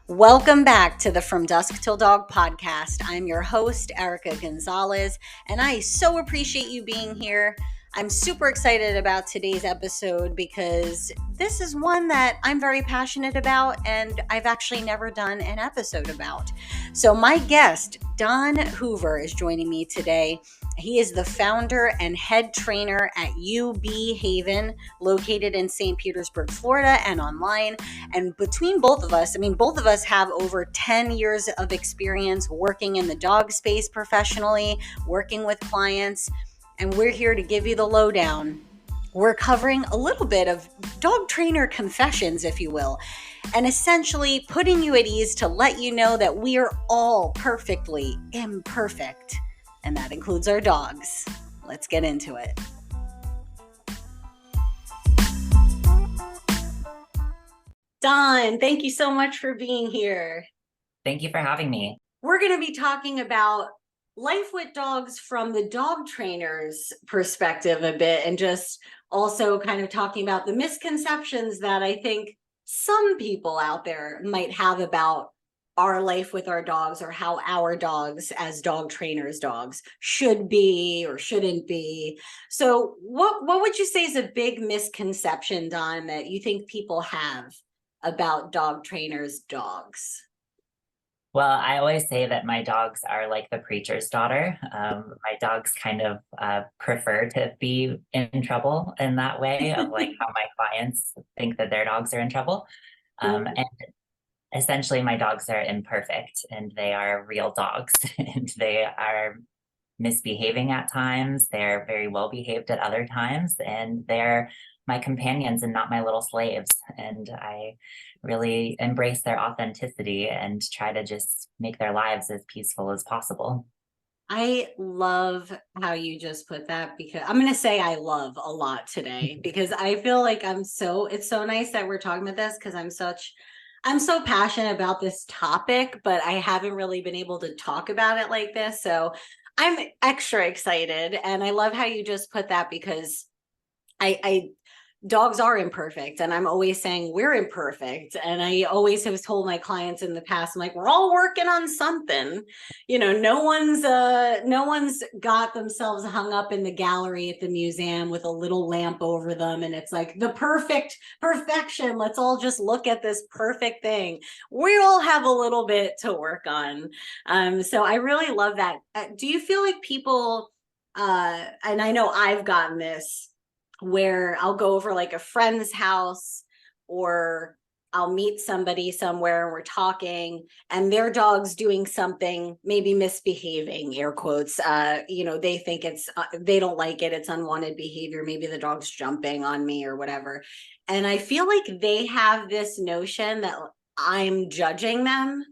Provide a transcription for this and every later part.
Welcome back to the From Dusk Till Dog podcast. I'm your host, Erica Gonzalez, and I so appreciate you being here. I'm super excited about today's episode because this is one that I'm very passionate about and I've actually never done an episode about. So my guest, Don Hoover, is joining me today. He is the founder and head trainer at UB Haven, located in St. Petersburg, Florida, and online. And between both of us, both of us have over 10 years of experience working in the dog space professionally, working with clients, and we're here to give you the lowdown. We're covering a little bit of dog trainer confessions, if you will, and essentially putting you at ease to let you know that we are all perfectly imperfect. And that includes our dogs. Let's get into it. Don, thank you so much for being here. Thank you for having me. We're going to be talking about life with dogs from the dog trainer's perspective a bit, and just also kind of talking about the misconceptions that I think some people out there might have about our life with our dogs, or how our dogs as dog trainers' dogs should be or shouldn't be. So what would you say is a big misconception, Don, that you think people have about dog trainers' dogs? Well, I always say that my dogs are like the preacher's daughter. My dogs kind of prefer to be in trouble in that way of like how my clients think that their dogs are in trouble. And essentially my dogs are imperfect and they are real dogs and they are misbehaving at times. They're very well behaved at other times, and they're my companions and not my little slaves. And I really embrace their authenticity and try to just make their lives as peaceful as possible. I love how you just put that, because I'm going to say I love a lot today, because I feel like it's so nice that we're talking about this, because I'm so passionate about this topic, but I haven't really been able to talk about it like this. So I'm extra excited. And I love how you just put that, because I dogs are imperfect, and I'm always saying we're imperfect. And I always have told my clients in the past, I'm like, we're all working on something. No one's got themselves hung up in the gallery at the museum with a little lamp over them, and it's like the perfection. Let's all just look at this perfect thing. We all have a little bit to work on. So I really love that. Do you feel like people, and I know I've gotten this, where I'll go over like a friend's house, or I'll meet somebody somewhere and we're talking, and their dog's doing something, maybe misbehaving, air quotes, they think they don't like it, it's unwanted behavior, maybe the dog's jumping on me or whatever. And I feel like they have this notion that I'm judging them,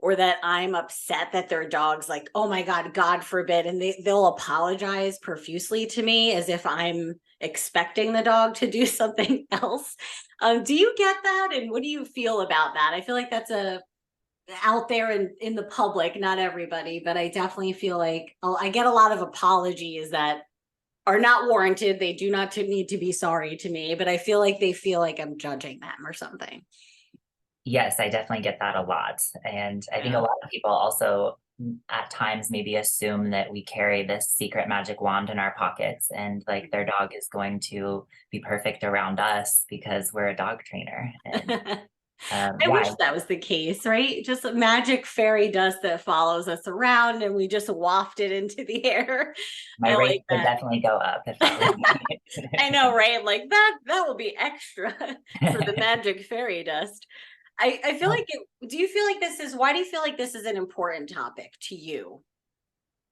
or that I'm upset that their dog's like, oh my God forbid. And they'll apologize profusely to me as if I'm expecting the dog to do something else. Do you get that? And what do you feel about that? I feel like that's out there in the public, not everybody, but I definitely feel like I get a lot of apologies that are not warranted. They do not need to be sorry to me, but I feel like they feel like I'm judging them or something. Yes, I definitely get that a lot. And I think a lot of people also at times maybe assume that we carry this secret magic wand in our pockets and like their dog is going to be perfect around us because we're a dog trainer. And I wish that was the case, right? Just a magic fairy dust that follows us around and we just waft it into the air. My rate would definitely go up if that was me. I know, right? Like that will be extra for the magic fairy dust. I feel like do you feel like why do you feel like this is an important topic to you?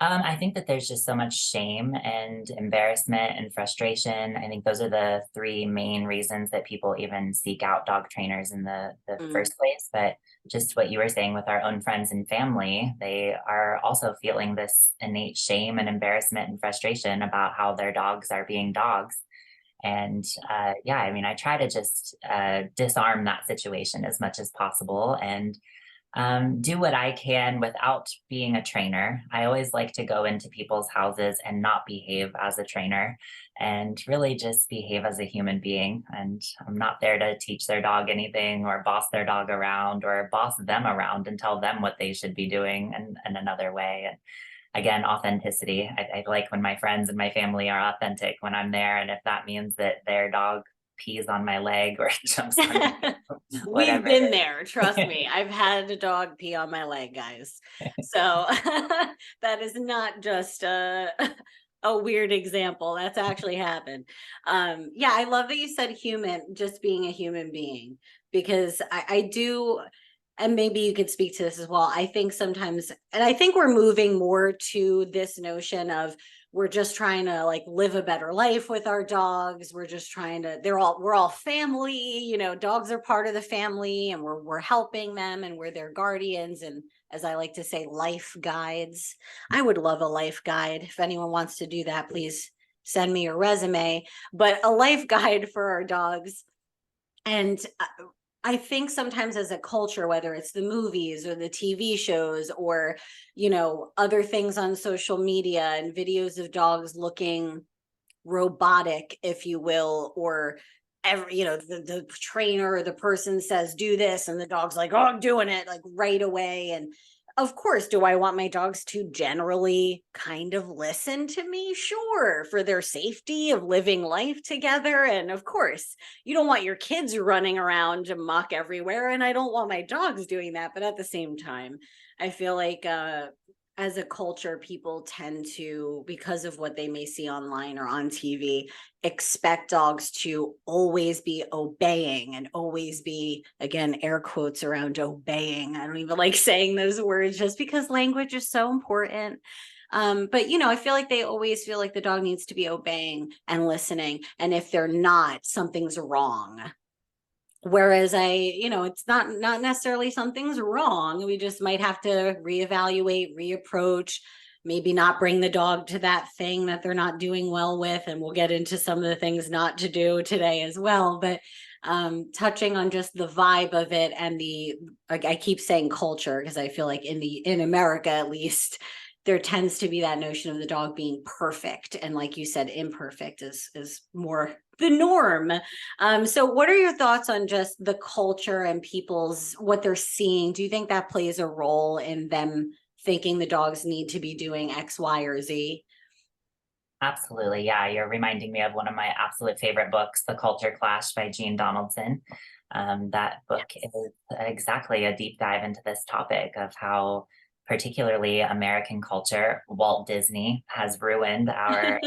I think that there's just so much shame and embarrassment and frustration. I think those are the three main reasons that people even seek out dog trainers in the first place. But just what you were saying with our own friends and family, they are also feeling this innate shame and embarrassment and frustration about how their dogs are being dogs. And I try to just disarm that situation as much as possible and Do what I can without being a trainer. I always like to go into people's houses and not behave as a trainer and really just behave as a human being. And I'm not there to teach their dog anything or boss their dog around or boss them around and tell them what they should be doing in another way. And again, authenticity. I like when my friends and my family are authentic when I'm there. And if that means that their dog pees on my leg or jumps on me, We've whatever. been there, trust me. I've had a dog pee on my leg, guys. So that is not just a weird example. That's actually happened. Yeah, I love that you said human, just being a human being, because I do, and maybe you could speak to this as well. I think sometimes, and I think we're moving more to this notion of we're just trying to like live a better life with our dogs. We're just trying to, we're all family, you know, dogs are part of the family, and we're helping them, and we're their guardians, and as I like to say, life guides. I would love a life guide. If anyone wants to do that, please send me your resume. But a life guide for our dogs. And I think sometimes as a culture, whether it's the movies or the TV shows or, you know, other things on social media and videos of dogs looking robotic, if you will, or every, you know, the trainer or the person says, do this, and the dog's like, oh, I'm doing it like right away. And of course, do I want my dogs to generally kind of listen to me? Sure, for their safety of living life together. And of course, you don't want your kids running around amok everywhere. And I don't want my dogs doing that. But at the same time, I feel like as a culture, people tend to, because of what they may see online or on TV, expect dogs to always be obeying and always be, again, air quotes around obeying. I don't even like saying those words just because language is so important. But, you know, I feel like they always feel like the dog needs to be obeying and listening. And if they're not, something's wrong. Whereas you know, it's not necessarily something's wrong. We just might have to reevaluate, reapproach, maybe not bring the dog to that thing that they're not doing well with. And we'll get into some of the things not to do today as well. But touching on just the vibe of it and the, like I keep saying culture, because I feel like in America at least, there tends to be that notion of the dog being perfect, and like you said, imperfect is more the norm. So what are your thoughts on just the culture and people's what they're seeing? Do you think that plays a role in them thinking the dogs need to be doing X, Y, or Z? Absolutely. Yeah. You're reminding me of one of my absolute favorite books, The Culture Clash by Jean Donaldson. That book Yes. is exactly a deep dive into this topic of how, particularly American culture, Walt Disney has ruined our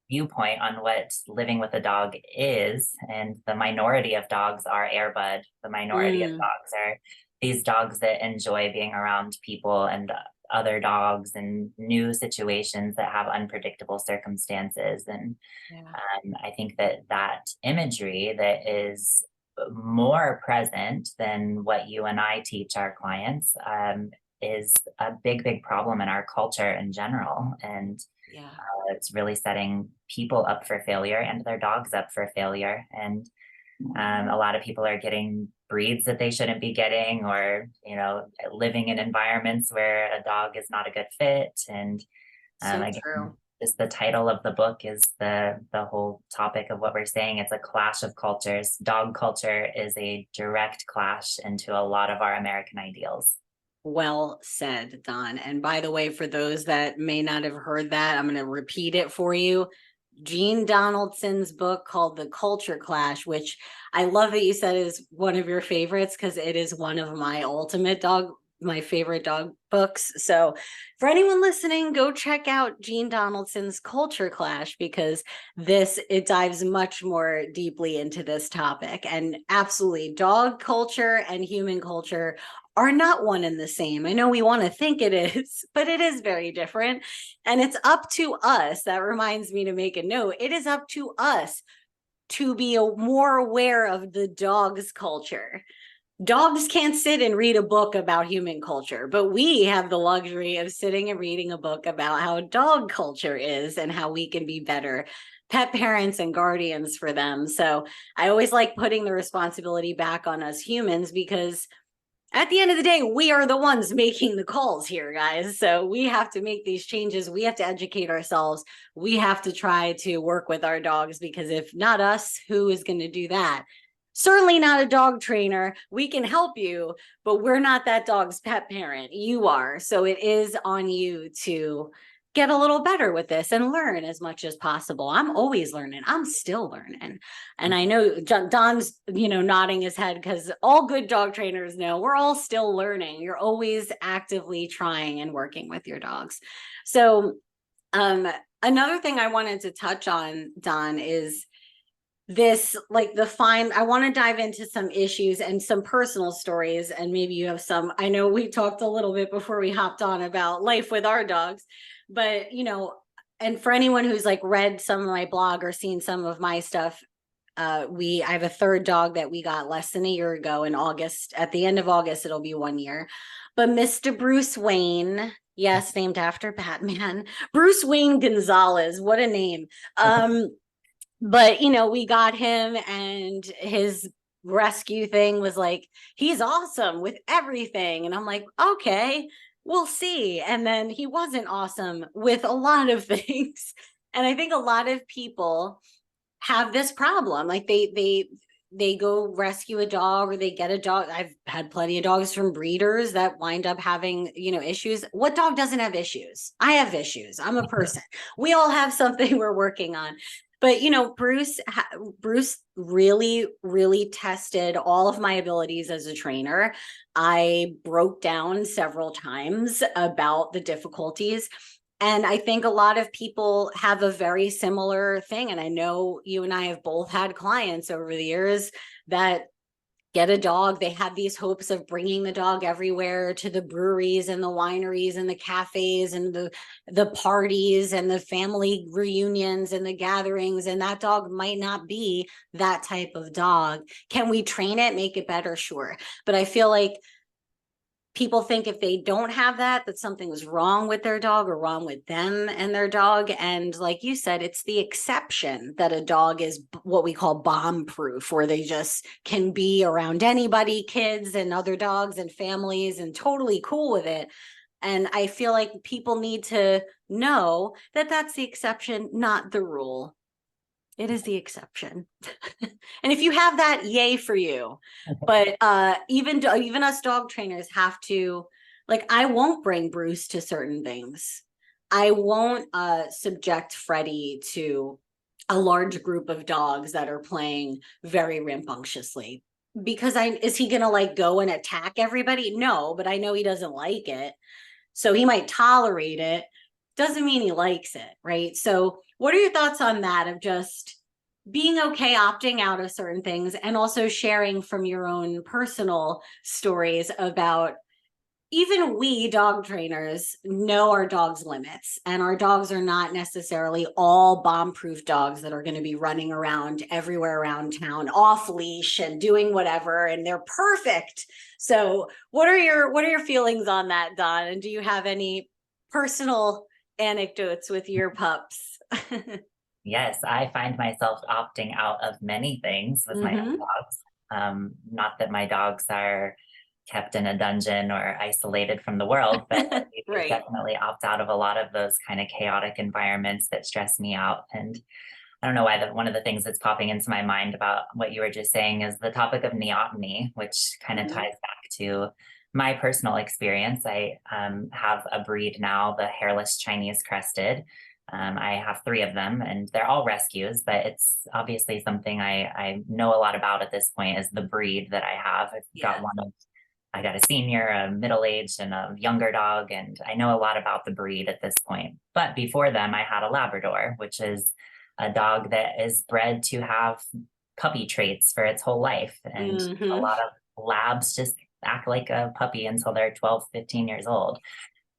viewpoint on what living with a dog is. And the minority of dogs are airbud. The minority of Mm, dogs are these dogs that enjoy being around people and other dogs and new situations that have unpredictable circumstances. And yeah. I think that that imagery that is more present than what you and I teach our clients is a big problem in our culture in general. And Yeah. it's really setting people up for failure and their dogs up for failure. And a lot of people are getting breeds that they shouldn't be getting, or living in environments where a dog is not a good fit. And So again, true. just the title of the book is the whole topic of what we're saying. It's a clash of cultures. Dog culture is a direct clash into a lot of our American ideals. Well said, Don. And by the way, for those that may not have heard that, I'm going to repeat it for you. Jean Donaldson's book called The Culture Clash, which I love that you said is one of your favorites, because it is one of my favorite dog books. So for anyone listening, go check out Jean Donaldson's Culture Clash, because it dives much more deeply into this topic. And absolutely, dog culture and human culture are not one and the same. I know we want to think it is, but it is very different. And it's up to us. That reminds me to make a note. It is up to us to be more aware of the dog's culture. Dogs can't sit and read a book about human culture, but we have the luxury of sitting and reading a book about how dog culture is and how we can be better pet parents and guardians for them. So I always like putting the responsibility back on us humans, because at the end of the day, we are the ones making the calls here, guys. So we have to make these changes. We have to educate ourselves. We have to try to work with our dogs, because if not us, who is going to do that? Certainly not a dog trainer. We can help you, but we're not that dog's pet parent. You are. So it is on you to get a little better with this and learn as much as possible. I'm always learning. I'm still learning. And I know Don's, nodding his head, because all good dog trainers know we're all still learning. You're always actively trying and working with your dogs. So another thing I wanted to touch on, Don, is this, like, I want to dive into some issues and some personal stories, and maybe you have some. I know we talked a little bit before we hopped on about life with our dogs, but and for anyone who's like read some of my blog or seen some of my stuff, I have a third dog that we got less than a year ago in August. At the end of August, it'll be 1 year. But Mr. Bruce Wayne, yes, named after Batman, Bruce Wayne Gonzalez, what a name. But we got him, and his rescue thing was like, he's awesome with everything. And I'm like, okay, we'll see. And then he wasn't awesome with a lot of things. And I think a lot of people have this problem. Like they go rescue a dog, or they get a dog. I've had plenty of dogs from breeders that wind up having, issues. What dog doesn't have issues? I have issues. I'm a person. We all have something we're working on. But Bruce really, really tested all of my abilities as a trainer. I broke down several times about the difficulties. And I think a lot of people have a very similar thing. And I know you and I have both had clients over the years that get a dog. They have these hopes of bringing the dog everywhere, to the breweries and the wineries and the cafes and the parties and the family reunions and the gatherings. And that dog might not be that type of dog. Can we train it, make it better? Sure. But I feel like people think if they don't have that something was wrong with their dog, or wrong with them and their dog. And like you said, it's the exception that a dog is what we call bomb proof, where they just can be around anybody, kids and other dogs and families, and totally cool with it. And I feel like people need to know that that's the exception, not the rule. It is the exception. And if you have that, yay for you. But even us dog trainers have to, like, I won't bring Bruce to certain things. I won't subject Freddie to a large group of dogs that are playing very rambunctiously, because is he gonna like go and attack everybody? No, but I know he doesn't like it. So he might tolerate it. Doesn't mean he likes it, right? So what are your thoughts on that, of just being okay opting out of certain things, and also sharing from your own personal stories about, even we dog trainers know our dogs' limits, and our dogs are not necessarily all bomb-proof dogs that are going to be running around everywhere around town off leash and doing whatever, and they're perfect. So what are your feelings on that, Don? And do you have any personal anecdotes with your pups? Yes, I find myself opting out of many things with my own dogs. Not that my dogs are kept in a dungeon or isolated from the world, but we Right. definitely opt out of a lot of those kind of chaotic environments that stress me out. And I don't know why, one of the things that's popping into my mind about what you were just saying is the topic of neoteny, which kind of ties back to my personal experience. I have a breed now, the hairless Chinese crested. I have 3 of them, and they're all rescues, but it's obviously something I know a lot about at this point, is the breed that I have. I got a senior, a middle-aged, and a younger dog, and I know a lot about the breed at this point. But before them, I had a Labrador, which is a dog that is bred to have puppy traits for its whole life. And a lot of labs just act like a puppy until they're 12, 15 years old.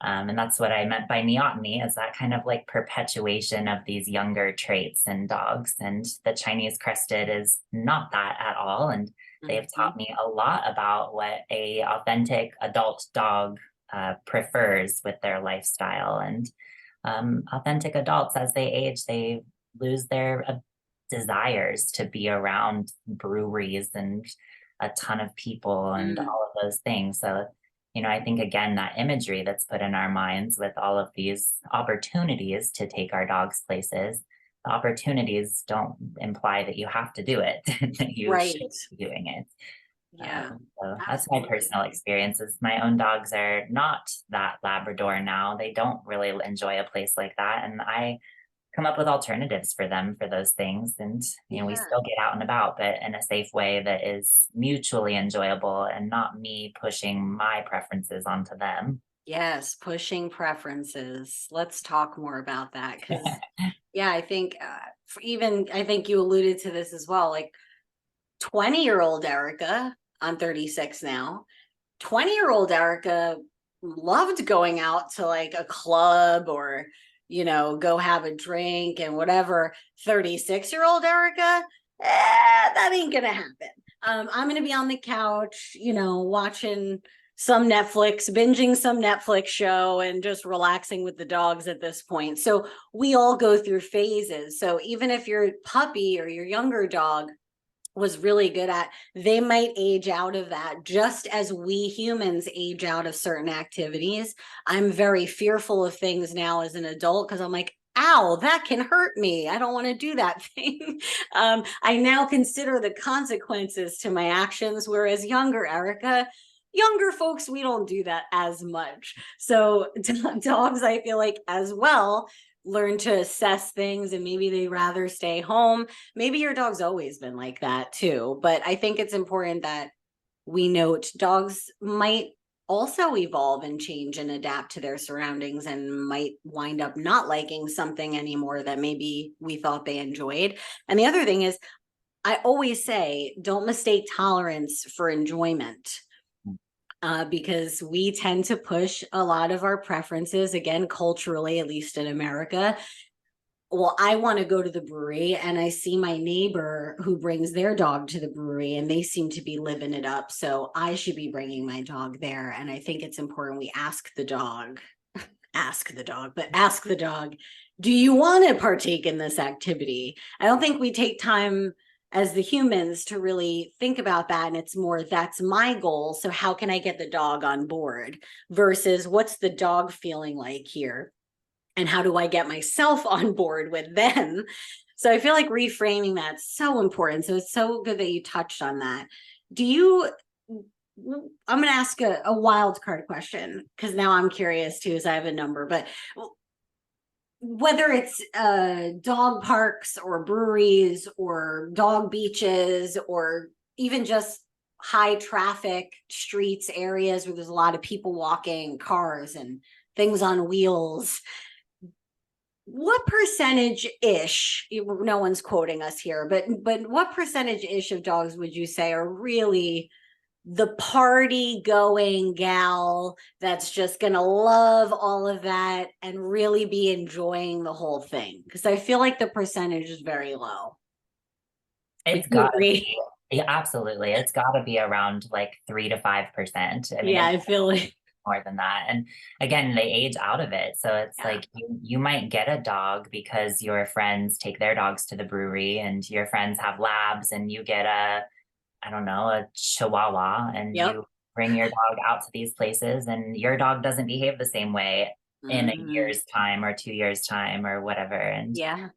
And that's what I meant by neoteny, is that kind of like perpetuation of these younger traits in dogs. And the Chinese crested is not that at all. And they've taught me a lot about what a authentic adult dog prefers with their lifestyle. And authentic adults, as they age, they lose their desires to be around breweries and a ton of people and Mm, all of those things. So, I think again, that imagery that's put in our minds with all of these opportunities to take our dogs places, the opportunities don't imply that you have to do it, that you should right. be doing it. Yeah, So that's my absolutely. personal experiences. My own dogs are not that Labrador now. They don't really enjoy a place like that. And I come up with alternatives for them for those things. And, we Yeah. still get out and about, but in a safe way that is mutually enjoyable and not me pushing my preferences onto them. Yes, pushing preferences. Let's talk more about that because, yeah, I think I think you alluded to this as well. Like 20-year-old Erica, I'm 36 now. 20-year-old Erica loved going out to like a club or, go have a drink and whatever. 36-year-old Erica, that ain't gonna happen. I'm gonna be on the couch, watching some Netflix, binging some Netflix show and just relaxing with the dogs at this point. So we all go through phases. So even if your puppy or your younger dog was really good at, they might age out of that just as we humans age out of certain activities. I'm very fearful of things now as an adult because I'm like, ow, that can hurt me. I don't want to do that thing. I now consider the consequences to my actions, whereas younger folks, we don't do that as much. So dogs, I feel like as well, learn to assess things and maybe they rather stay home. Maybe your dog's always been like that too, but I think it's important that we note dogs might also evolve and change and adapt to their surroundings and might wind up not liking something anymore that maybe we thought they enjoyed. And the other thing is, I always say, don't mistake tolerance for enjoyment. Because we tend to push a lot of our preferences, again, culturally, at least in America. Well, I want to go to the brewery and I see my neighbor who brings their dog to the brewery and they seem to be living it up. So I should be bringing my dog there. And I think it's important we ask the dog, do you want to partake in this activity? I don't think we take time as the humans to really think about that. And it's more, that's my goal. So how can I get the dog on board versus what's the dog feeling like here? And how do I get myself on board with them? So I feel like reframing that's so important. So it's so good that you touched on that. Do you, I'm going to ask a wild card question because now I'm curious too, as I have a number, but whether it's dog parks or breweries or dog beaches or even just high traffic streets, areas where there's a lot of people walking, cars and things on wheels, what percentage ish, no one's quoting us here, but what percentage ish of dogs would you say are really the party going gal that's just gonna love all of that and really be enjoying the whole thing? Because I feel like the percentage is very low. Would It's you got to agree? be, yeah, absolutely. It's got to be around like 3 to 5%. I mean, Yeah, it's I feel like, more than that. And again, they age out of it. So it's yeah. like you might get a dog because your friends take their dogs to the brewery and your friends have labs and you get I don't know, a chihuahua and Yep. you bring your dog out to these places and your dog doesn't behave the same way in a Mhm. year's time or 2 years time or whatever. And Yeah.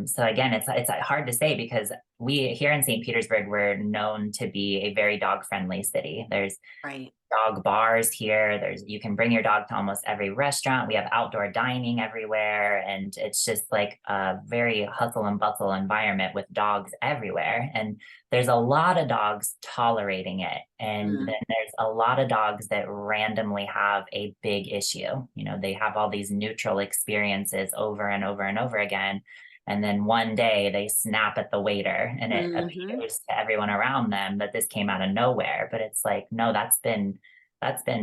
so again, it's hard to say because we here in St. Petersburg, we're known to be a very dog friendly city. There's Right. dog bars here. You can bring your dog to almost every restaurant. We have outdoor dining everywhere. And it's just like a very hustle and bustle environment with dogs everywhere. And there's a lot of dogs tolerating it. And Mm. then there's a lot of dogs that randomly have a big issue. They have all these neutral experiences over and over and over again. And then one day they snap at the waiter and it Mhm. appears to everyone around them that this came out of nowhere. But it's like, no, that's been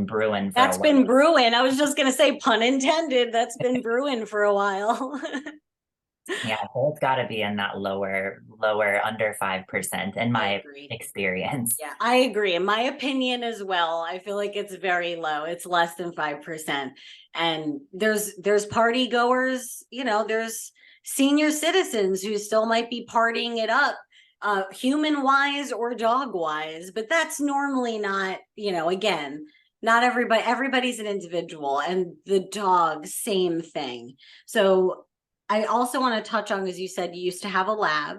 brewing for a That's while. been brewing. I was just gonna say, pun intended, that's been brewing for a while. Yeah, so it's got to be in that lower under 5% in I my agree. experience. Yeah, I agree. In my opinion as well, I feel like it's very low. It's less than 5%. And there's party goers, there's senior citizens who still might be partying it up human wise or dog wise, but that's normally not, again, not everybody's an individual, and the dog, same thing. So I also want to touch on, as you said, you used to have a lab,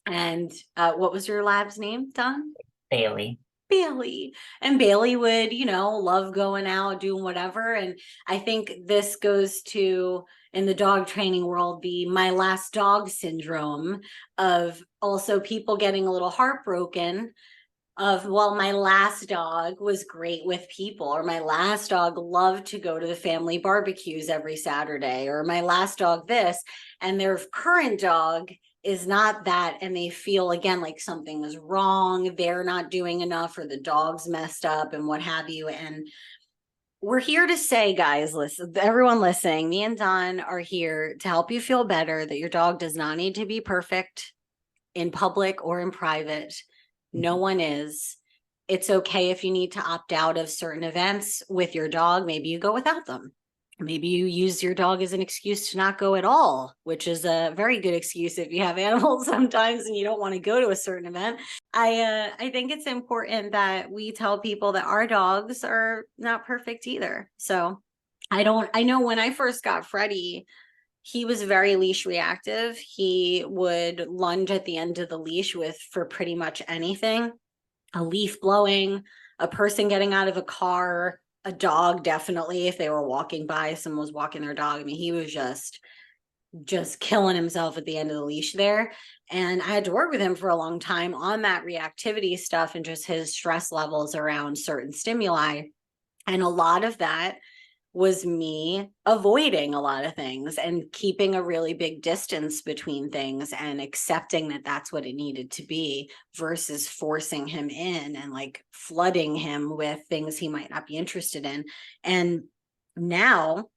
and what was your lab's name, Don? Bailey. Bailey. And Bailey would, love going out, doing whatever. And I think this goes to, in the dog training world, the my last dog syndrome of also people getting a little heartbroken of, well, my last dog was great with people, or my last dog loved to go to the family barbecues every Saturday, or my last dog this, and their current dog is not that, and they feel again like something is wrong, they're not doing enough, or the dog's messed up and what have you. And we're here to say, guys, listen, everyone listening, me and Don are here to help you feel better, that your dog does not need to be perfect in public or in private. No one is. It's okay if you need to opt out of certain events with your dog. Maybe you go without them. Maybe you use your dog as an excuse to not go at all, which is a very good excuse if you have animals sometimes and you don't want to go to a certain event. I think it's important that we tell people that our dogs are not perfect either. So I know when I first got Freddie, he was very leash reactive. He would lunge at the end of the leash for pretty much anything. A leaf blowing, a person getting out of a car, a dog, definitely, if they were walking by, someone was walking their dog. I mean, he was just killing himself at the end of the leash there. And I had to work with him for a long time on that reactivity stuff and just his stress levels around certain stimuli. And a lot of that was me avoiding a lot of things and keeping a really big distance between things and accepting that that's what it needed to be, versus forcing him in and like flooding him with things he might not be interested in. And now,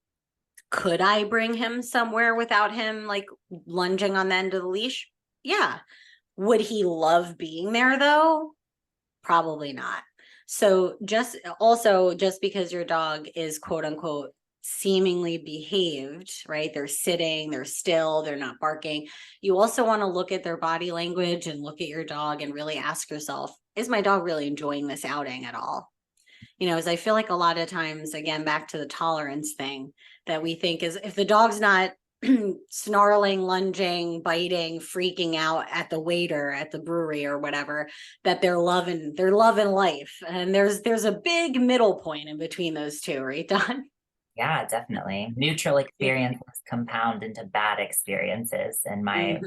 could I bring him somewhere without him like lunging on the end of the leash? Yeah. Would he love being there though? Probably not. So just because your dog is quote unquote seemingly behaved, right? They're sitting, they're still, they're not barking. You also want to look at their body language and look at your dog and really ask yourself, is my dog really enjoying this outing at all? As I feel like a lot of times, again, back to the tolerance thing that we think is, if the dog's not snarling, lunging, biting, freaking out at the waiter at the brewery or whatever, that they're loving life. And there's a big middle point in between those two, right, Don? Yeah, definitely. Neutral experiences compound into bad experiences, in my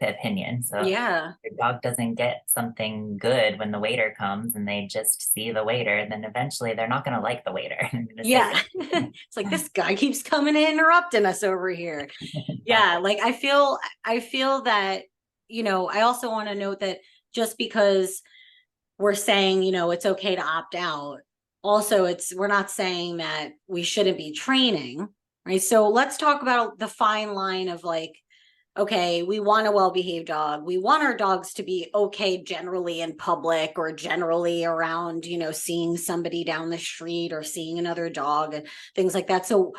opinion. So Yeah. your dog doesn't get something good when the waiter comes and they just see the waiter, then eventually they're not going to like the waiter. They're going to say Yeah. It's like, this guy keeps coming and interrupting us over here. Yeah, like I feel that, I also want to note that just because we're saying, it's okay to opt out, also we're not saying that we shouldn't be training, right? So let's talk about the fine line of like, okay, we want a well-behaved dog. We want our dogs to be okay generally in public, or generally around, seeing somebody down the street or seeing another dog and things like that. So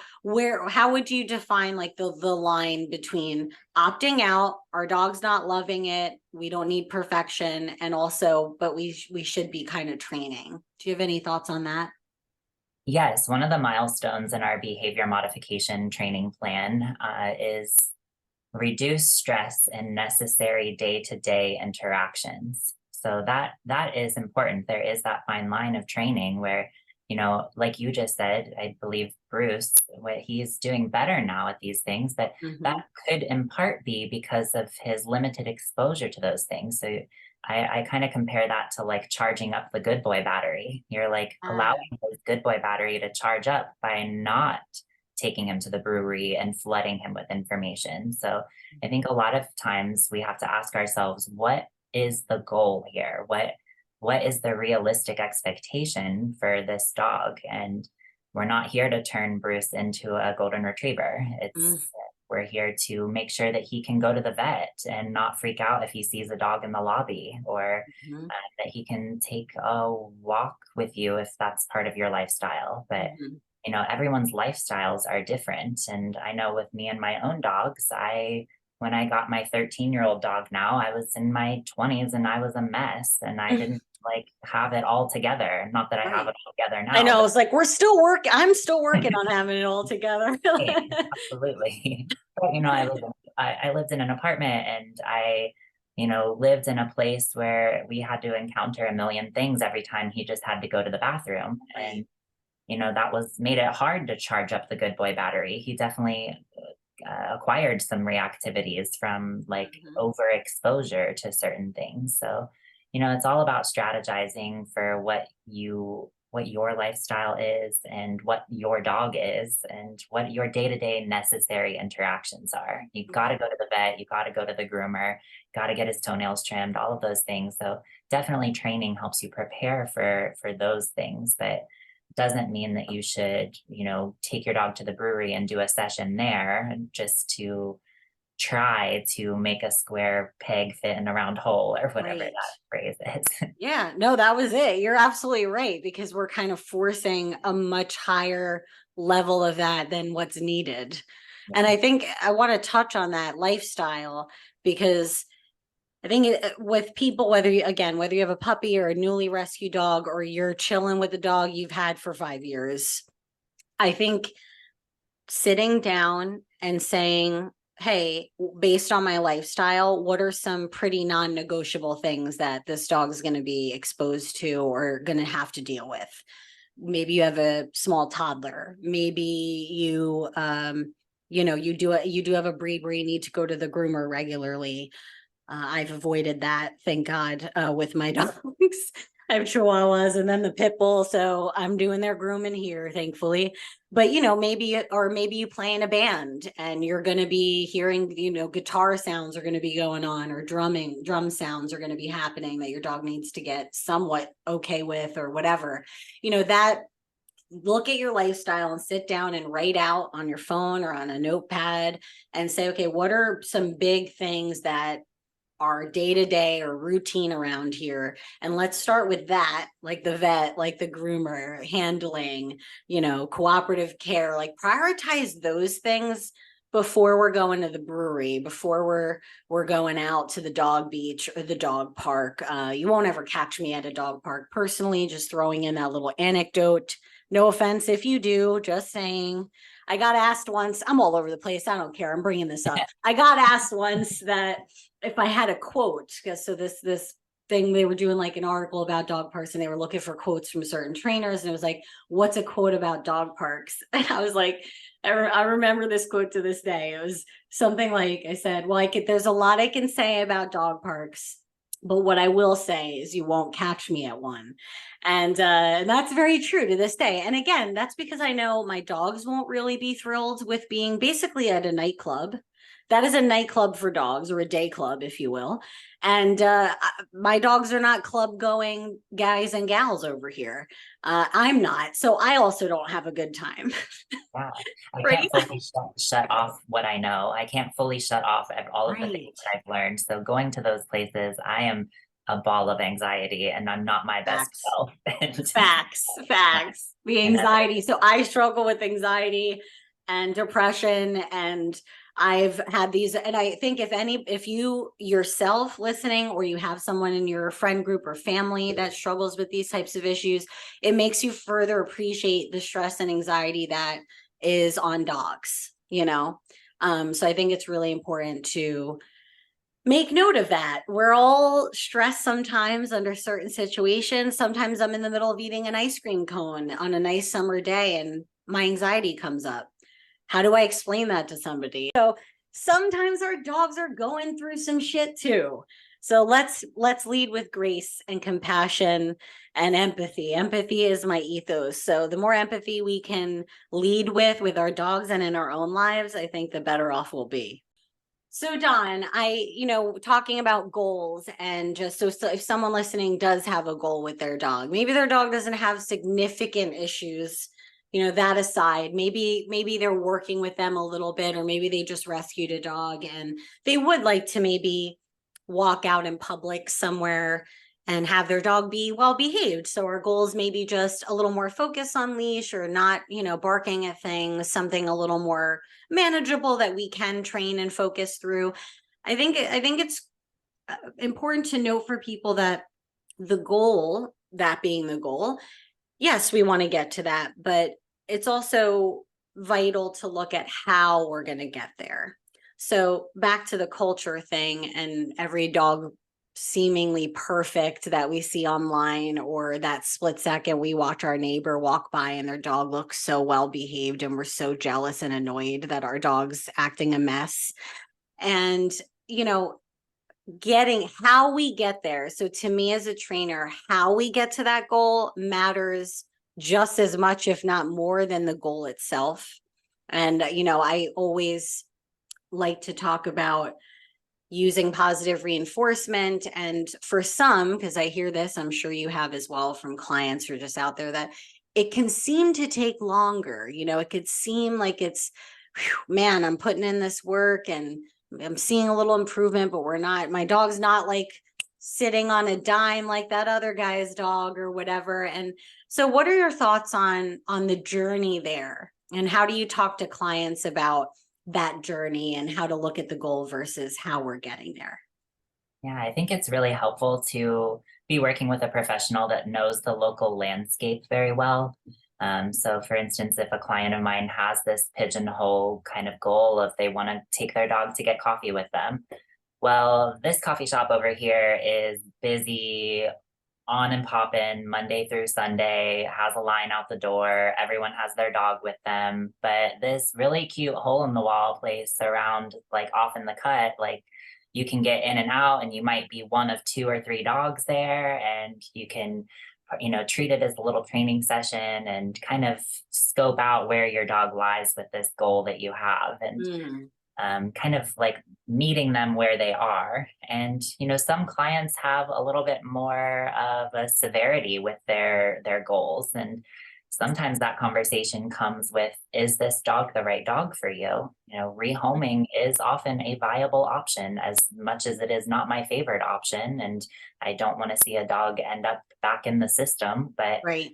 how would you define like the line between opting out, our dog's not loving it, we don't need perfection, and also, but we should be kind of training? Do you have any thoughts on that? Yes, one of the milestones in our behavior modification training plan is reduce stress in necessary day-to-day interactions. So that is important. There is that fine line of training where, like you just said, I believe Bruce, what he's doing better now at these things, but that could in part be because of his limited exposure to those things. So I kind of compare that to like charging up the good boy battery. You're like allowing his good boy battery to charge up by not taking him to the brewery and flooding him with information. So I think a lot of times we have to ask ourselves, what is the goal here? What is the realistic expectation for this dog? And we're not here to turn Bruce into a golden retriever. We're here to make sure that he can go to the vet and not freak out if he sees a dog in the lobby, or that he can take a walk with you if that's part of your lifestyle. But everyone's lifestyles are different. And I know with me and my own dogs, I when I got my 13-year-old dog now, I was in my 20s and I was a mess and I didn't like have it all together. Not that I have Right. it all together I now, know. but It's like I'm still working on having it all together. hey, absolutely. But I lived in an apartment and I, lived in a place where we had to encounter a million things every time he just had to go to the bathroom. Right. And, that was made it hard to charge up the good boy battery. He definitely acquired some reactivities from like Mhm. overexposure to certain things. So, it's all about strategizing for what your lifestyle is and what your dog is and what your day-to-day necessary interactions are. You've got to Right. go to the vet, you've got to go to the groomer, got to get his toenails trimmed, all of those things. So definitely training helps you prepare for those things, but doesn't mean that you should, take your dog to the brewery and do a session there just to try to make a square peg fit in a round hole or whatever Right. that phrase is. Yeah, no, that was it. You're absolutely right, because we're kind of forcing a much higher level of that than what's needed. And I think I want to touch on that lifestyle, because I think with people, whether you have a puppy or a newly rescued dog, or you're chilling with a dog you've had for 5 years, I think sitting down and saying, hey, based on my lifestyle, what are some pretty non-negotiable things that this dog is going to be exposed to or going to have to deal with? Maybe you have a small toddler. Maybe you do have a breed where you need to go to the groomer regularly. I've avoided that, thank God, with my dogs. I have Chihuahuas and then the pit bull, so I'm doing their grooming here, thankfully. But maybe you play in a band and you're going to be hearing, guitar sounds are going to be going on, or drum sounds are going to be happening that your dog needs to get somewhat okay with, or whatever. That look at your lifestyle and sit down and write out on your phone or on a notepad and say, okay, what are some big things that our day-to-day or routine around here, and let's start with that, like the vet, like the groomer, handling, cooperative care, like prioritize those things before we're going to the brewery, before we're going out to the dog beach or the dog park. You won't ever catch me at a dog park personally, just throwing in that little anecdote. No offense if you do, just saying. I got asked once, I'm all over the place, I don't care, I'm bringing this up. I got asked once that if I had a quote, because so this thing, they were doing like an article about dog parks and they were looking for quotes from certain trainers, and it was like, what's a quote about dog parks? And I was like, I remember this quote to this day. It was something like, I said, well, there's a lot I can say about dog parks, but what I will say is you won't catch me at one. And that's very true to this day. And again, that's because I know my dogs won't really be thrilled with being basically at a nightclub. That is a nightclub for dogs, or a day club, if you will. And my dogs are not club going guys and gals over here. I'm not. So I also don't have a good time. Yeah, I Right. can't fully shut off what I know. I can't fully shut off all of the things Right. that I've learned. So going to those places, I am a ball of anxiety and I'm not my best Facts. self. And yeah, Facts. The anxiety. So I struggle with anxiety and depression, and I've had these, and I think if you yourself listening, or you have someone in your friend group or family that struggles with these types of issues, it makes you further appreciate the stress and anxiety that is on dogs. So I think it's really important to make note of that. We're all stressed sometimes under certain situations. Sometimes I'm in the middle of eating an ice cream cone on a nice summer day and my anxiety comes up. How do I explain that to somebody? So sometimes our dogs are going through some shit too. So let's lead with grace and compassion and empathy. Empathy is my ethos. So the more empathy we can lead with our dogs and in our own lives, I think the better off we'll be. So Don, talking about goals, and just so if someone listening does have a goal with their dog, maybe their dog doesn't have significant issues, that aside, maybe they're working with them a little bit, or maybe they just rescued a dog and they would like to maybe walk out in public somewhere, and have their dog be well behaved. So our goals may be just a little more focus on leash, or not, barking at things, something a little more manageable that we can train and focus through. I think it's important to note for people that the goal, that being the goal, yes, we want to get to that, but it's also vital to look at how we're going to get there. So back to the culture thing and every dog seemingly perfect that we see online, or that split second we watch our neighbor walk by and their dog looks so well behaved and we're so jealous and annoyed that our dog's acting a mess. And, you know, getting how we get there. So to me as a trainer, how we get to that goal matters just as much, if not more, than the goal itself. And, I always like to talk about using positive reinforcement. And for some, because I hear this, I'm sure you have as well from clients who are just out there, that it can seem to take longer. It could seem like it's, man, I'm putting in this work and I'm seeing a little improvement, but my dog's not like sitting on a dime like that other guy's dog or whatever. And so what are your thoughts on the journey there? And how do you talk to clients about that journey and how to look at the goal versus how we're getting there? Yeah, I think it's really helpful to be working with a professional that knows the local landscape very well. So for instance, if a client of mine has this pigeonhole kind of goal of they want to take their dog to get coffee with them, well, this coffee shop over here is busy on and popping Monday through Sunday, has a line out the door. Everyone has their dog with them. But this really cute hole in the wall place around, like off in the cut, like you can get in and out, and you might be one of 2 or 3 dogs there, and you can, treat it as a little training session and kind of scope out where your dog lies with this goal that you have. And Mm, kind of like meeting them where they are. And some clients have a little bit more of a severity with their goals, and sometimes that conversation comes with, is this dog the right dog for you? Rehoming is often a viable option, as much as it is not my favorite option, and I don't want to see a dog end up back in the system. But right.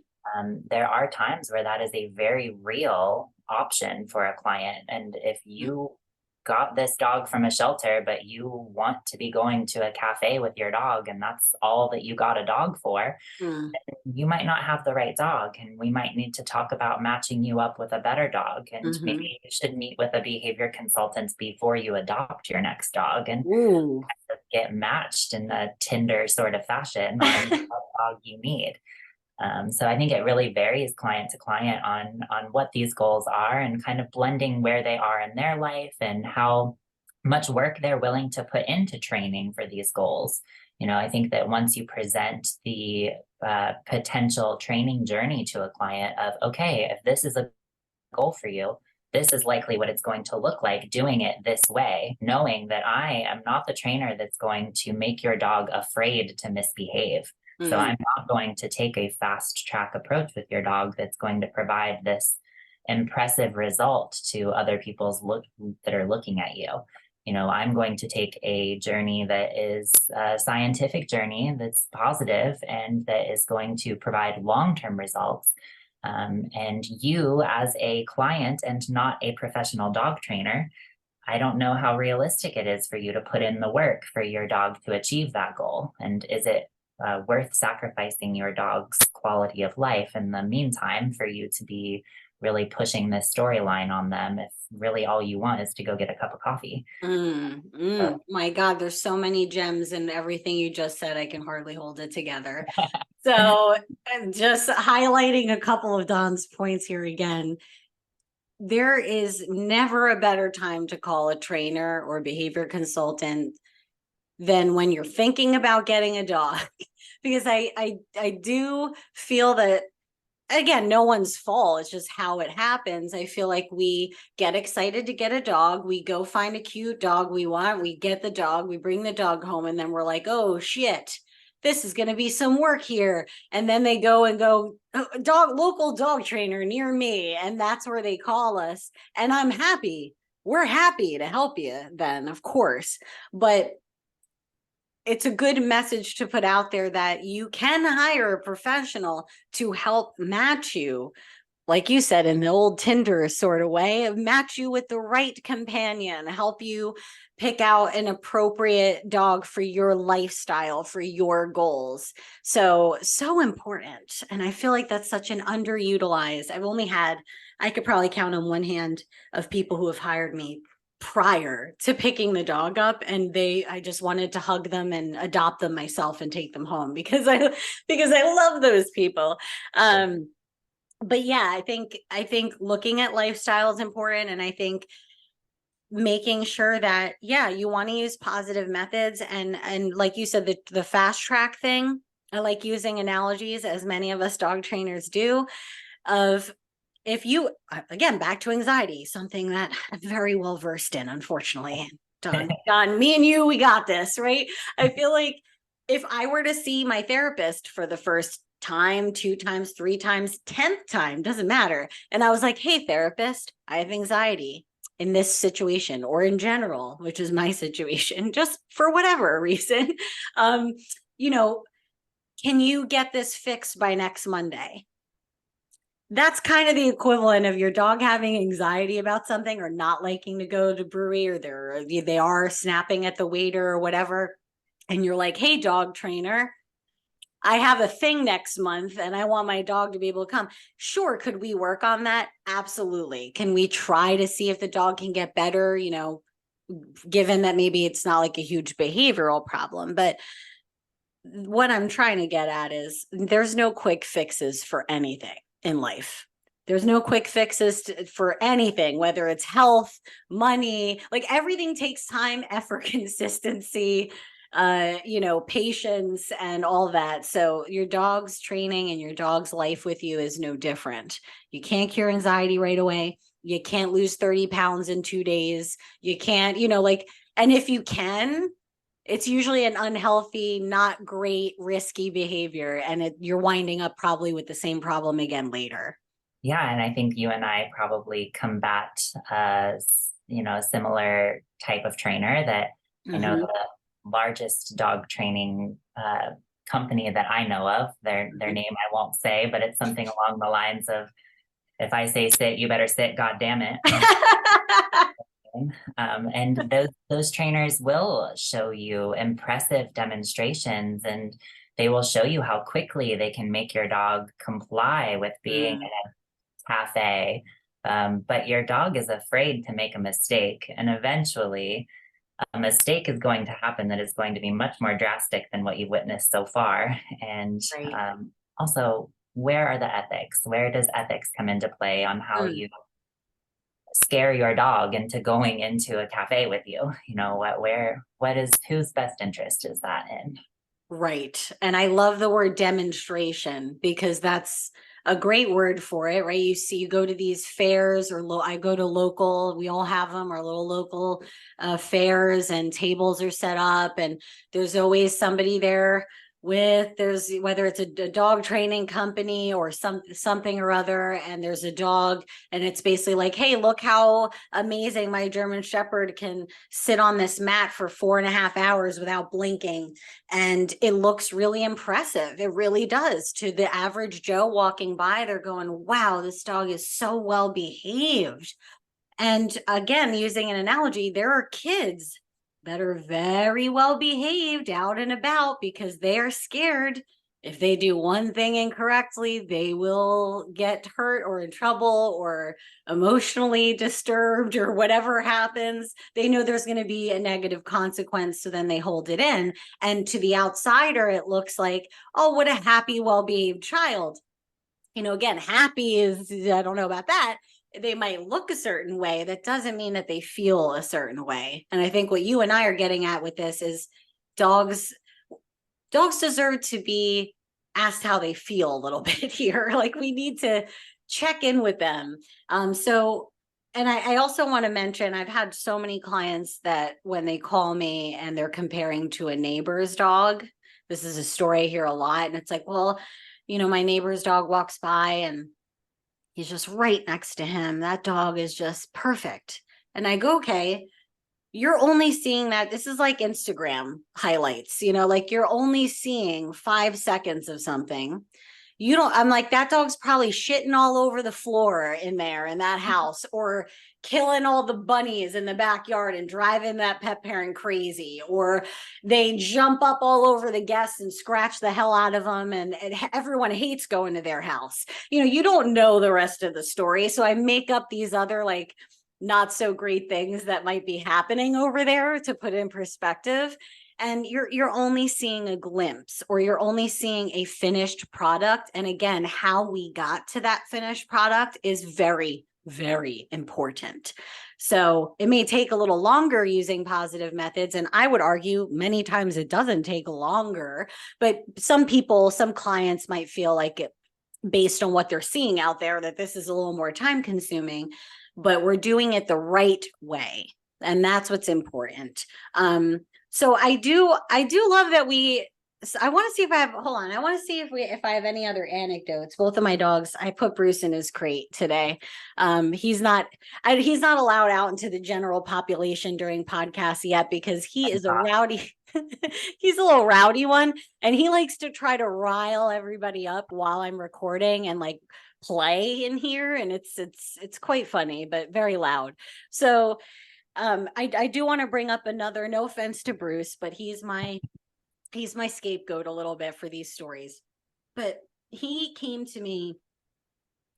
there are times where that is a very real option for a client. And if you got this dog from a shelter, but you want to be going to a cafe with your dog, and that's all that you got a dog for, Mm, you might not have the right dog. And we might need to talk about matching you up with a better dog. And mm-hmm. maybe you should meet with a behavior consultant before you adopt your next dog, and Ooh. get matched in a Tinder sort of fashion on what dog you need. So I think it really varies client to client on what these goals are, and kind of blending where they are in their life and how much work they're willing to put into training for these goals. I think that once you present the potential training journey to a client of, okay, if this is a goal for you, this is likely what it's going to look like doing it this way, knowing that I am not the trainer that's going to make your dog afraid to misbehave. So Mm, I'm not going to take a fast track approach with your dog that's going to provide this impressive result to other people's look that are looking at you. I'm going to take a journey that is a scientific journey that's positive and that is going to provide long-term results. And you, as a client and not a professional dog trainer, I don't know how realistic it is for you to put in the work for your dog to achieve that goal. And is it worth sacrificing your dog's quality of life in the meantime for you to be really pushing this storyline on them if really all you want is to go get a cup of coffee? So, My God, there's so many gems in everything you just said. I can hardly hold it together. So, just highlighting a couple of Don's points here again. There is never a better time to call a trainer or behavior consultant than when you're thinking about getting a dog, because I do feel that, again, no one's fault. It's just how it happens. I feel like we get excited to get a dog. We go find a cute dog we want. We get the dog. We bring the dog home. And then we're like, oh, shit, this is going to be some work here. And then they go and go, "Oh, local dog trainer near me." And that's where they call us. And I'm happy. We're happy to help you then, of course. But it's a good message to put out there that you can hire a professional to help match you, like you said, in the old Tinder sort of way, match you with the right companion, help you pick out an appropriate dog for your lifestyle, for your goals. So important. And I feel like that's such an underutilized. I could probably count on one hand of people who have hired me prior to picking the dog up, and I just wanted to hug them and adopt them myself and take them home because I love those people. But yeah, I think looking at lifestyle is important, and I think making sure that, yeah, you want to use positive methods, and like you said, the fast track thing. I like using analogies, as many of us dog trainers do, of, if you, again, back to anxiety, something that I'm very well versed in, unfortunately. Don, me and you, we got this, right? I feel like if I were to see my therapist for the first time, 2 times, 3 times, 10th time, doesn't matter, and I was like, hey, therapist, I have anxiety in this situation, or in general, which is my situation, just for whatever reason, um, you know, can you get this fixed by next Monday? That's kind of the equivalent of your dog having anxiety about something, or not liking to go to brewery, or they are snapping at the waiter or whatever. And you're like, hey, dog trainer, I have a thing next month and I want my dog to be able to come. Sure. Could we work on that? Absolutely. Can we try to see if the dog can get better? Given that maybe it's not like a huge behavioral problem, but what I'm trying to get at is there's no quick fixes for anything in life. There's no quick fixes for anything, whether it's health, money, like everything takes time, effort, consistency, patience, and all that. So your dog's training and your dog's life with you is no different. You can't cure anxiety right away. You can't lose 30 pounds in 2 days. You can't, and if you can, it's usually an unhealthy, not great, risky behavior. And you're winding up probably with the same problem again later. Yeah, and I think you and I probably combat, a similar type of trainer. That I know Mm-hmm. the largest dog training company that I know of. Their name I won't say, but it's something along the lines of, "If I say sit, you better sit. God damn it!" And those trainers will show you impressive demonstrations, and they will show you how quickly they can make your dog comply with being Mm, cafe. But your dog is afraid to make a mistake. And eventually, a mistake is going to happen that is going to be much more drastic than what you've witnessed so far. And right. also, where are the ethics? Where does ethics come into play on how Mm. you scare your dog into going into a cafe with you? Whose best interest is that in? Right. And I love the word demonstration, because that's a great word for it, right? You go to these fairs, or I go to local, we all have them, our little local fairs, and tables are set up, and there's always somebody there there's, whether it's a dog training company or something or other, and there's a dog, and it's basically like, hey, look how amazing my German Shepherd can sit on this mat for 4.5 hours without blinking. And it looks really impressive. It really does. To the average Joe walking by, they're going, wow, this dog is so well behaved. And again, using an analogy, there are kids that are very well behaved out and about because they are scared. If they do one thing incorrectly, they will get hurt or in trouble or emotionally disturbed, or whatever happens. They know there's going to be a negative consequence, so then they hold it in. And to the outsider, it looks like, oh, what a happy, well behaved child. Again, happy is, I don't know about that. They might look a certain way. That doesn't mean that they feel a certain way. And I think what you and I are getting at with this is dogs deserve to be asked how they feel a little bit here. Like, we need to check in with them. And I also want to mention, I've had so many clients that when they call me and they're comparing to a neighbor's dog, this is a story I hear a lot. And it's like, well, my neighbor's dog walks by and he's just right next to him. That dog is just perfect. And I go, okay, you're only seeing that. This is like Instagram highlights, like you're only seeing 5 seconds of something. You don't, I'm like, that dog's probably shitting all over the floor in there in that house, or killing all the bunnies in the backyard and driving that pet parent crazy, or they jump up all over the guests and scratch the hell out of them. And everyone hates going to their house. You don't know the rest of the story. So I make up these other like not so great things that might be happening over there to put in perspective. And you're only seeing a glimpse, or you're only seeing a finished product. And again, how we got to that finished product is very, very important. So it may take a little longer using positive methods, and I would argue many times it doesn't take longer, but some people, some clients might feel like it, based on what they're seeing out there, that this is a little more time consuming, but we're doing it the right way. And that's what's important. So I do love that I want to see if I have, hold on. I want to see if I have any other anecdotes. Both of my dogs, I put Bruce in his crate today. He's not allowed out into the general population during podcasts yet, because he is a rowdy, he's a little rowdy one, and he likes to try to rile everybody up while I'm recording and like play in here. And it's quite funny, but very loud. So I do want to bring up another, no offense to Bruce, but he's my scapegoat a little bit for these stories. But he came to me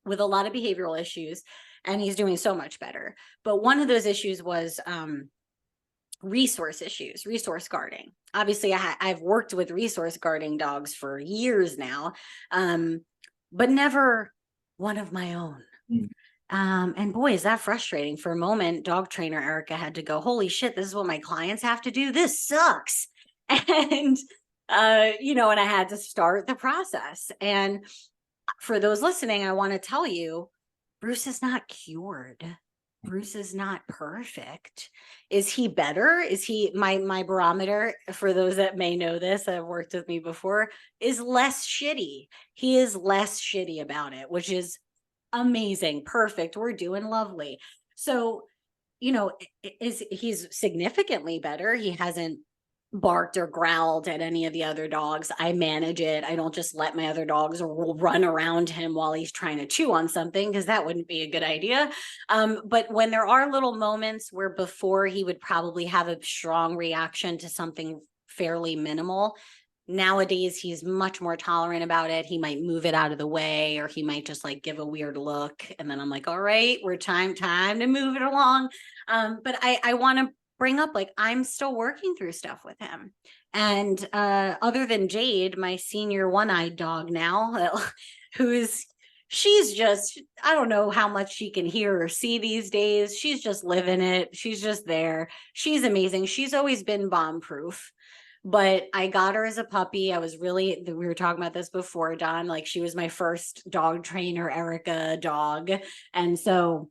with a lot of behavioral issues, and he's doing so much better. But one of those issues was resource issues, resource guarding. Obviously, I've worked with resource guarding dogs for years now, but never one of my own. And boy, is that frustrating. For a moment, dog trainer Erica had to go, holy shit, this is what my clients have to do. This sucks. And, and I had to start the process. And for those listening, I want to tell you, Bruce is not cured. Bruce is not perfect. Is he better? Is he, my barometer, for those that may know this, that have worked with me before, is less shitty. He is less shitty about it, which is amazing. Perfect. We're doing lovely. So, he's significantly better. He hasn't barked or growled at any of the other dogs. I manage it. I don't just let my other dogs run around him while he's trying to chew on something, because that wouldn't be a good idea. But when there are little moments where before he would probably have a strong reaction to something fairly minimal, nowadays he's much more tolerant about it. He might move it out of the way, or he might just like give a weird look, and then I'm like, all right, we're time to move it along. But I want to bring up, like, I'm still working through stuff with him. And other than Jade, my senior one-eyed dog now, she's just, I don't know how much she can hear or see these days. She's just living it. She's just there. She's amazing. She's always been bomb-proof. But I got her as a puppy. We were talking about this before, Don, like she was my first dog trainer, Erica dog. And so,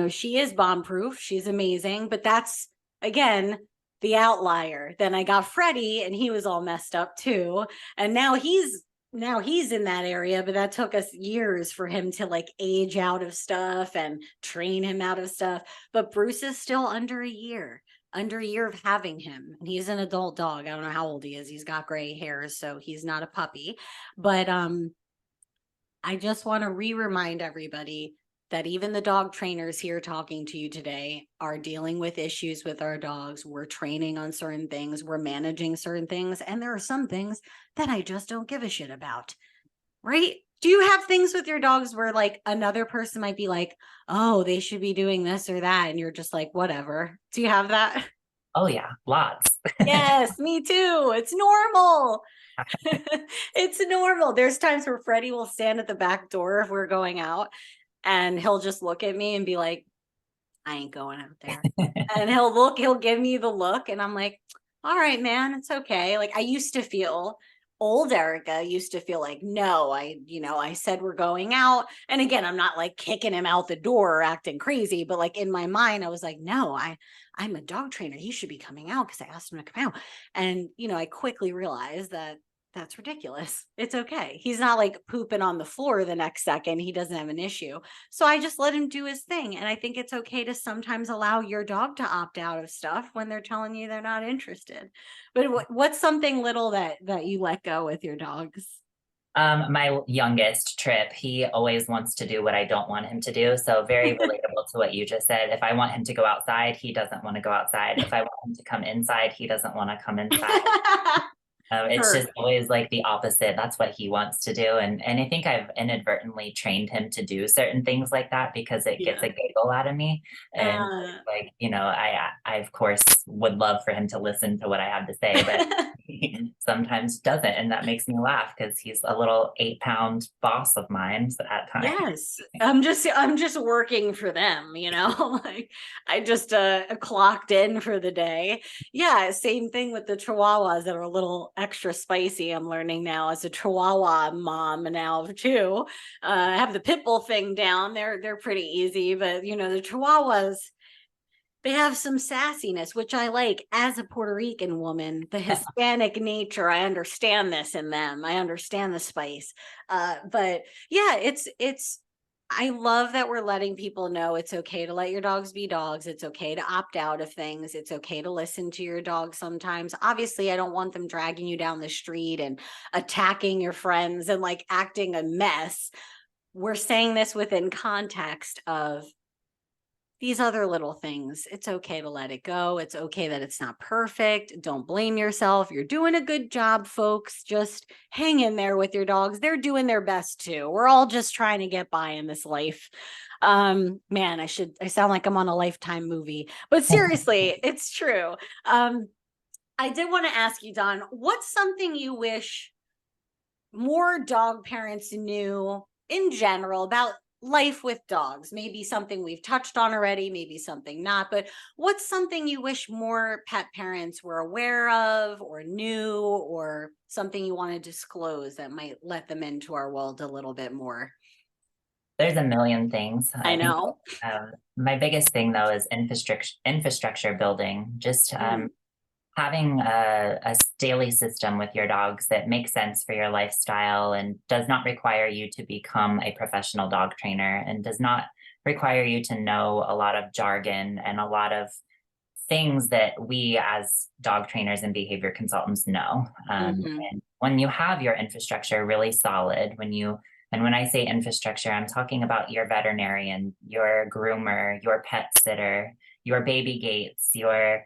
she is bomb proof. She's amazing, but that's, again, the outlier. Then I got Freddie, and he was all messed up too. And now he's in that area, but that took us years for him to like age out of stuff and train him out of stuff. But Bruce is still under a year of having him, and he's an adult dog. I don't know how old he is. He's got gray hairs, so he's not a puppy. But I just want to remind everybody that even the dog trainers here talking to you today are dealing with issues with our dogs. We're training on certain things, we're managing certain things, and there are some things that I just don't give a shit about, right? Do you have things with your dogs where like another person might be like, oh, they should be doing this or that, and you're just like, whatever? Do you have that? Oh yeah, lots. Yes, me too. It's normal. It's normal. There's times where Freddie will stand at the back door if we're going out, and he'll just look at me and be like, I ain't going out there. And he'll give me the look, and I'm like, all right, man, it's okay. Like, old Erica used to feel like, no, I said we're going out. And again, I'm not like kicking him out the door or acting crazy, but like in my mind, I was like, no, I'm a dog trainer. He should be coming out because I asked him to come out. And, I quickly realized that That's ridiculous. It's okay. He's not like pooping on the floor the next second. He doesn't have an issue. So I just let him do his thing. And I think it's okay to sometimes allow your dog to opt out of stuff when they're telling you they're not interested. But what's something little that you let go with your dogs? My youngest Trip, he always wants to do what I don't want him to do. So very relatable to what you just said. If I want him to go outside, he doesn't want to go outside. If I want him to come inside, he doesn't want to come inside. It's just Her. always like the opposite. That's what he wants to do. And I think I've inadvertently trained him to do certain things like that because it gets a Yeah. giggle out of me. And Uh, like, I of course would love for him to listen to what I have to say, but he sometimes doesn't. And that makes me laugh because he's a little 8-pound boss of mine at times. yes. I'm just working for them, you know? Like I just clocked in for the day. Yeah, same thing with the chihuahuas that are a little extra spicy. I'm learning now as a chihuahua mom now too. I have the pit bull thing down. They're pretty easy, but you know, the chihuahuas, they have some sassiness, which I like as a Puerto Rican woman, the Hispanic nature. I understand this in them. I understand the spice. But yeah, I love that we're letting people know it's okay to let your dogs be dogs. It's okay to opt out of things. It's okay to listen to your dog sometimes. Obviously, I don't want them dragging you down the street and attacking your friends and like acting a mess. We're saying this within context of these other little things. It's okay to let it go. It's okay that it's not perfect. Don't blame yourself. You're doing a good job, folks. Just hang in there with your dogs. They're doing their best too. We're all just trying to get by in this life. Man, I sound like I'm on a Lifetime movie, but seriously, it's true. I did want to ask you, Don, what's something you wish more dog parents knew in general about life with dogs? Maybe something we've touched on already, maybe something not, but what's something you wish more pet parents were aware of or knew, or something you want to disclose that might let them into our world a little bit more? There's a million things. I I think know. my biggest thing though is infrastructure building. Just Mm, having a daily system with your dogs that makes sense for your lifestyle and does not require you to become a professional dog trainer and does not require you to know a lot of jargon and a lot of things that we as dog trainers and behavior consultants know. mhm. And when you have your infrastructure really solid, and when I say infrastructure, I'm talking about your veterinarian, your groomer, your pet sitter, your baby gates, your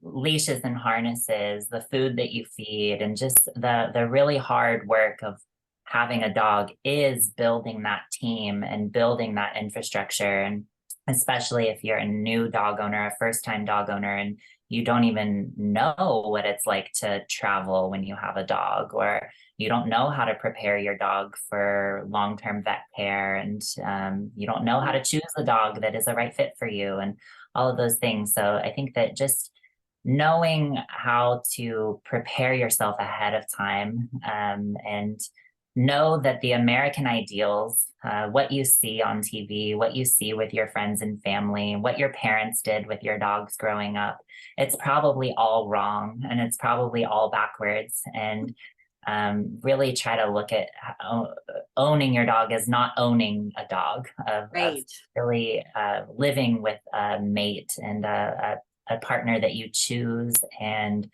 leashes and harnesses, the food that you feed, and just the really hard work of having a dog is building that team and building that infrastructure. And especially if you're a new dog owner, a first time dog owner, and you don't even know what it's like to travel when you have a dog, or you don't know how to prepare your dog for long term vet care, and you don't know how to choose a dog that is the right fit for you, and all of those things. So I think that just knowing how to prepare yourself ahead of time, and know that the American ideals, what you see on TV, what you see with your friends and family, what your parents did with your dogs growing up, it's probably all wrong and it's probably all backwards. And really try to look at owning your dog as not owning a dog, of Right. really living with a mate and a partner that you choose. And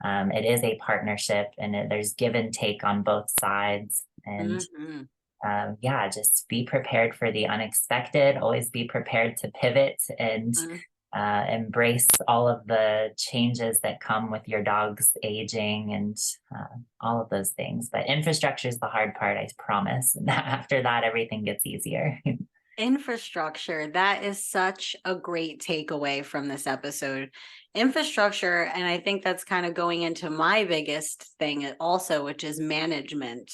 it is a partnership and there's give and take on both sides. And Mhm. yeah, just be prepared for the unexpected, always be prepared to pivot and Mhm. embrace all of the changes that come with your dog's aging and all of those things. But infrastructure is the hard part, I promise. And after that, everything gets easier. Infrastructure. That is such a great takeaway from this episode. Infrastructure, and I think that's kind of going into my biggest thing also, which is management.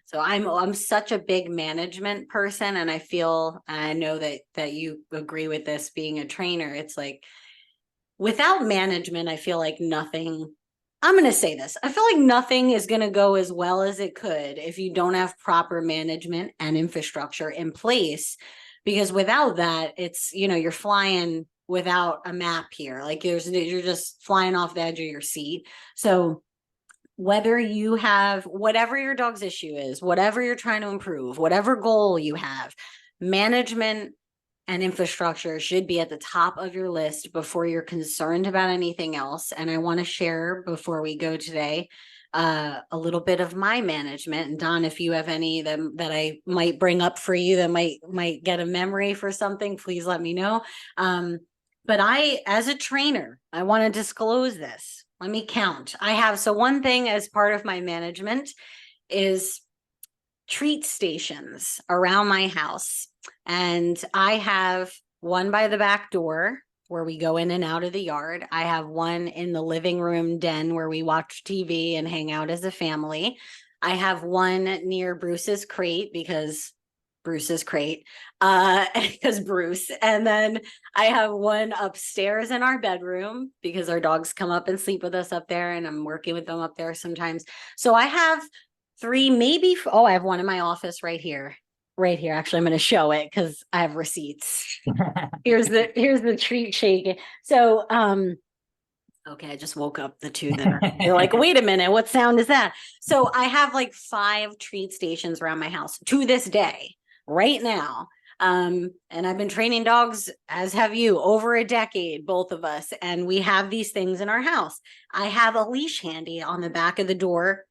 So I'm such a big management person, and I feel, and I know that you agree with this being a trainer. It's like without management, I feel like nothing. I'm going to say this. I feel like nothing is going to go as well as it could if you don't have proper management and infrastructure in place. Because without that, it's, you know, you're flying without a map here. Like you're just flying off the edge of your seat. So whether you have whatever your dog's issue is, whatever you're trying to improve, whatever goal you have, management and infrastructure should be at the top of your list before you're concerned about anything else. And I want to share before we go today a little bit of my management. And Don, if you have any that I might bring up for you that might get a memory for something, please let me know. But I, as a trainer, I want to disclose this. Let me count. I have, so one thing as part of my management is treat stations around my house. And I have one by the back door where we go in and out of the yard. I have one in the living room den where we watch TV and hang out as a family. I have one near Bruce's crate because Bruce's crate, because Bruce. And then I have one upstairs in our bedroom because our dogs come up and sleep with us up there, and I'm working with them up there sometimes. So I have three, maybe. Oh, I have one in my office right here. Right here. Actually, I'm going to show it because I have receipts. Here's the treat shake. So, okay, I just woke up the two that are, they're like, wait a minute, what sound is that? So I have like 5 treat stations around my house to this day, right now. And I've been training dogs, as have you, over a decade, both of us. And we have these things in our house. I have a leash handy on the back of the door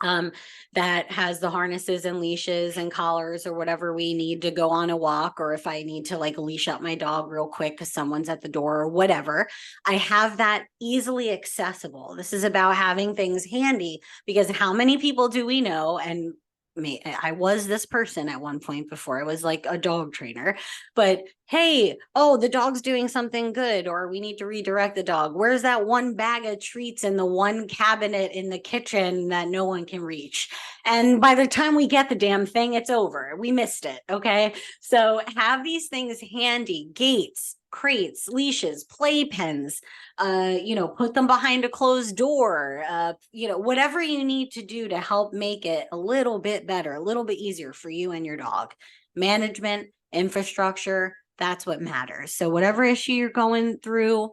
that has the harnesses and leashes and collars or whatever we need to go on a walk, or if I need to like leash up my dog real quick because someone's at the door or whatever. I have that easily accessible. This is about having things handy, because how many people do we know, and me, I was this person at one point before I was like a dog trainer, but hey, oh, the dog's doing something good, or we need to redirect the dog. Where's that one bag of treats in the one cabinet in the kitchen that no one can reach? And by the time we get the damn thing, it's over. We missed it. Okay. So have these things handy: gates, crates, leashes, playpens, put them behind a closed door, whatever you need to do to help make it a little bit better, a little bit easier for you and your dog. Management, infrastructure, that's what matters. So whatever issue you're going through,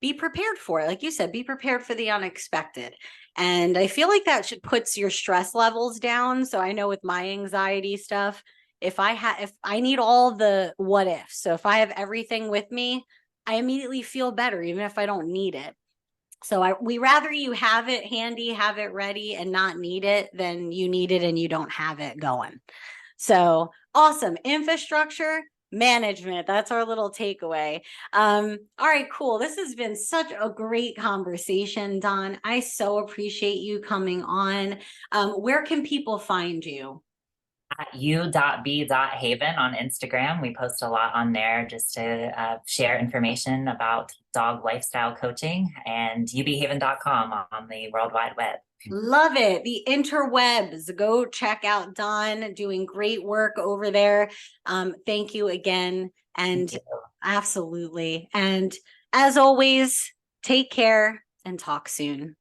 be prepared for it. Like you said, be prepared for the unexpected. And I feel like that should puts your stress levels down. So I know with my anxiety stuff, if I need all the what ifs, so if I have everything with me, I immediately feel better, even if I don't need it. So we rather you have it handy, have it ready, and not need it than you need it and you don't have it going. So awesome. Infrastructure management. That's our little takeaway. All right, cool. This has been such a great conversation, Don. I so appreciate you coming on. Where can people find you? At u.b.haven on Instagram. We post a lot on there just to share information about dog lifestyle coaching, and ubhaven.com on the World Wide Web. Love it. The interwebs. Go check out Don, doing great work over there. Thank you again. And absolutely. And as always, take care and talk soon.